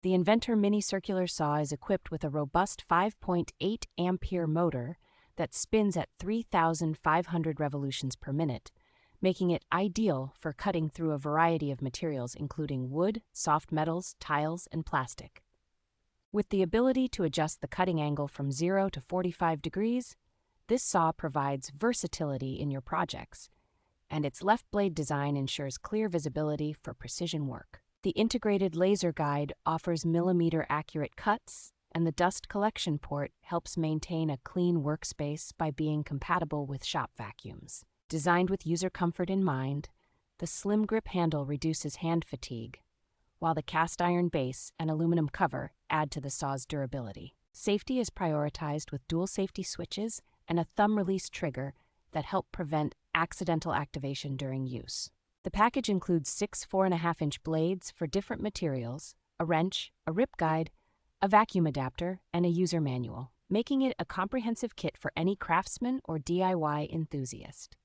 The Enventor Mini Circular Saw is equipped with a robust 5.8 Ampere motor that spins at 3,500 revolutions per minute, making it ideal for cutting through a variety of materials including wood, soft metals, tiles, and plastic. With the ability to adjust the cutting angle from 0 to 45 degrees, this saw provides versatility in your projects, and its left blade design ensures clear visibility for precision work. The integrated laser guide offers millimeter-accurate cuts, and the dust collection port helps maintain a clean workspace by being compatible with shop vacuums. Designed with user comfort in mind, the slim grip handle reduces hand fatigue, while the cast iron base and aluminum cover add to the saw's durability. Safety is prioritized with dual safety switches and a thumb release trigger that help prevent accidental activation during use. The package includes 6 4.5-inch blades for different materials, a wrench, a rip guide, a vacuum adapter, and a user manual, making it a comprehensive kit for any craftsman or DIY enthusiast.